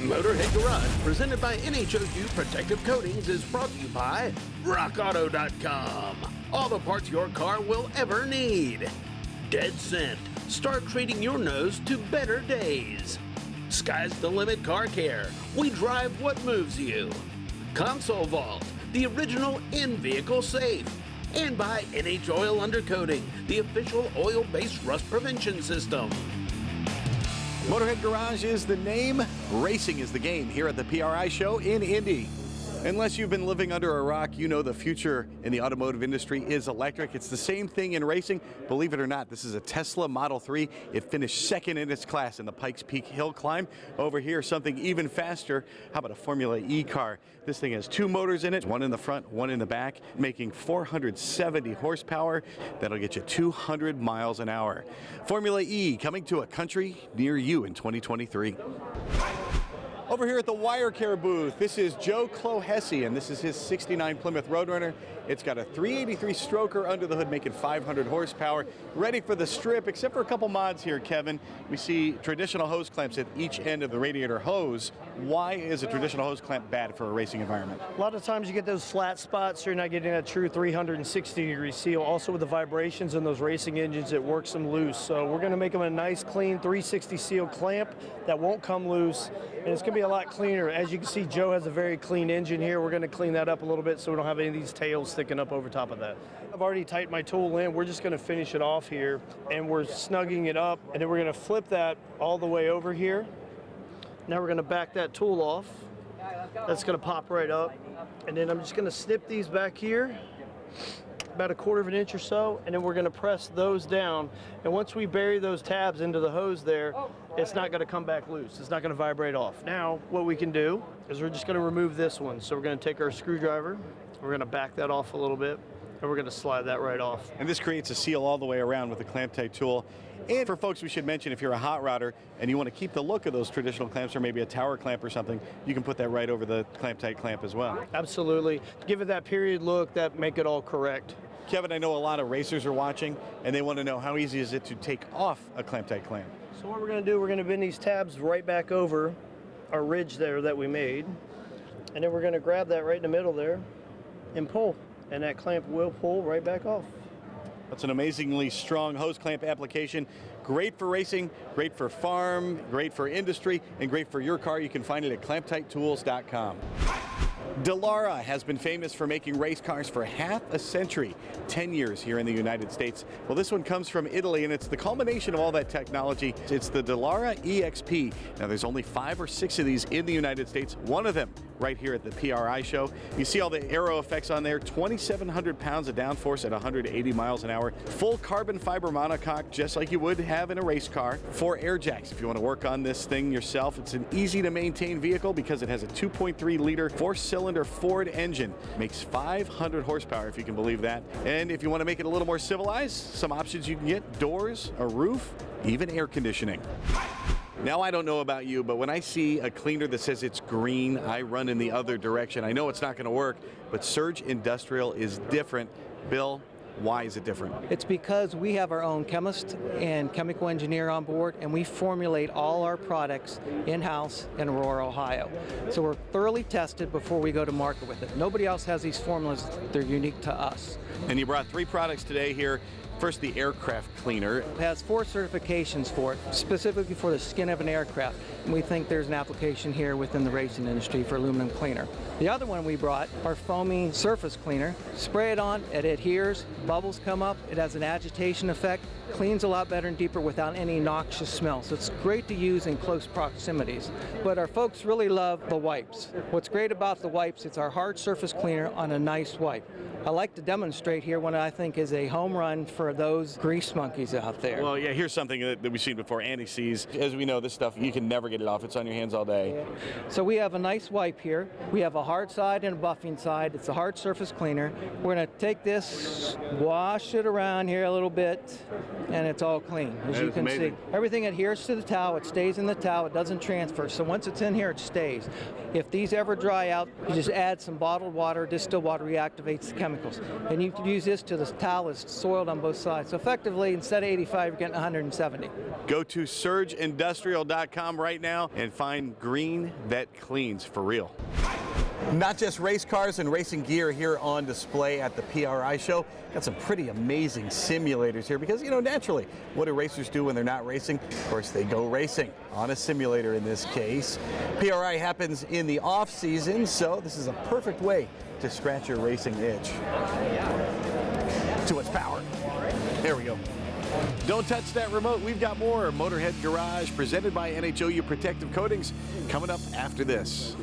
Motorhead Garage, presented by NHOU Protective Coatings, is brought to you by RockAuto.com. All the parts your car will ever need. Dead Scent. Start treating your nose to better days. Sky's the Limit Car Care. We drive what moves you. Console Vault, the original in-vehicle safe. And by NHOU Undercoating, the official oil-based rust prevention system. Motorhead Garage is the name, racing is the game here at the PRI show in Indy. Unless you've been living under a rock, you know the future in the automotive industry is electric. It's the same thing in racing. Believe it or not, this is a Tesla Model 3. It finished second in its class in the Pikes Peak Hill Climb. Over here, something even faster. How about a Formula E car? This thing has two motors in it, one in the front, one in the back, making 470 horsepower. That'll get you 200 miles an hour. Formula E coming to a country near you in 2023. Over here at the Wire Care booth, this is Joe Clohessy, and this is his 69 Plymouth Roadrunner. It's got a 383 stroker under the hood, making 500 horsepower, ready for the strip, except for a couple mods here, Kevin. We see traditional hose clamps at each end of the radiator hose. Why is a traditional hose clamp bad for a racing environment? A lot of times you get those flat spots, so you're not getting a true 360-degree seal. Also with the vibrations in those racing engines, it works them loose. So we're going to make them a nice, clean 360 seal clamp that won't come loose, and it's going to be a lot cleaner. As you can see, Joe has a very clean engine here. We're going to clean that up a little bit so we don't have any of these tails sticking up over top of that. I've already tightened my tool in. We're just going to finish it off here, and we're snugging it up, and then we're going to flip that all the way over here. Now we're going to back that tool off. That's going to pop right up, and then I'm just going to snip these back here about 1/4 of an inch or so, and then we're going to press those down, and once we bury those tabs into the hose there, it's not going to come back loose. It's not going to vibrate off. Now what we can do is we're just going to remove this one. So we're going to take our screwdriver, we're going to back that off a little bit, and we're going to slide that right off. And this creates a seal all the way around with the Clamptite tool. And for folks, we should mention, if you're a hot rodder and you want to keep the look of those traditional clamps, or maybe a tower clamp or something, you can put that right over the Clamptite clamp as well. Absolutely. Give it that period look, that make it all correct. Kevin, I know a lot of racers are watching, and they want to know how easy is it to take off a Clamptite clamp. So what we're going to do, we're going to bend these tabs right back over our ridge there that we made, and then we're going to grab that right in the middle there and pull, and that clamp will pull right back off. That's an amazingly strong hose clamp application. Great for racing, great for farm, great for industry, and great for your car. You can find it at clamptitetools.com. Dallara has been famous for making race cars for half a century, 10 years here in the United States. Well, this one comes from Italy, and it's the culmination of all that technology. It's the Dallara EXP. Now, there's only 5 or 6 of these in the United States. One of them right here at the PRI show. You see all the aero effects on there, 2,700 pounds of downforce at 180 miles an hour. Full carbon fiber monocoque, just like you would have in a race car. 4 air jacks if you want to work on this thing yourself. It's an easy to maintain vehicle because it has a 2.3 liter 4-cylinder Ford engine. Makes 500 horsepower, if you can believe that. And if you want to make it a little more civilized, some options you can get: doors, a roof, even air conditioning. Now, I don't know about you, but when I see a cleaner that says it's green, I run in the other direction. I know it's not going to work, but Surge Industrial is different. Bill, why is it different? It's because we have our own chemist and chemical engineer on board, and we formulate all our products in-house in Aurora, Ohio. So we're thoroughly tested before we go to market with it. Nobody else has these formulas. They're unique to us. And you brought 3 products today here. First, the aircraft cleaner. It has 4 certifications for it, specifically for the skin of an aircraft. And we think there's an application here within the racing industry for aluminum cleaner. The other one we brought, our foamy surface cleaner. Spray it on, it adheres, bubbles come up, it has an agitation effect, cleans a lot better and deeper without any noxious smell. So it's great to use in close proximities. But our folks really love the wipes. What's great about the wipes, it's our hard surface cleaner on a nice wipe. I like to demonstrate here what I think is a home run for those grease monkeys out there. Well, yeah, here's something that we've seen before, anti-seize. As we know, this stuff, you can never get it off. It's on your hands all day. Yeah. So we have a nice wipe here. We have a hard side and a buffing side. It's a hard surface cleaner. We're going to take this, wash it around here a little bit, and it's all clean. As you can see, everything adheres to the towel. It stays in the towel. It doesn't transfer. So once it's in here, it stays. If these ever dry out, you just add some bottled water, distilled water reactivates the chemicals. And you can use this till the towel is soiled on both side. So effectively, instead of 85, you're getting 170. Go to surgeindustrial.com right now and find green that cleans for real. Not just race cars and racing gear here on display at the PRI show. Got some pretty amazing simulators here because, you know, naturally, what do racers do when they're not racing? Of course, they go racing on a simulator in this case. PRI happens in the off season, so this is a perfect way to scratch your racing itch. Too much power. There we go. Don't touch that remote. We've got more Motorhead Garage presented by NHOU Protective Coatings coming up after this.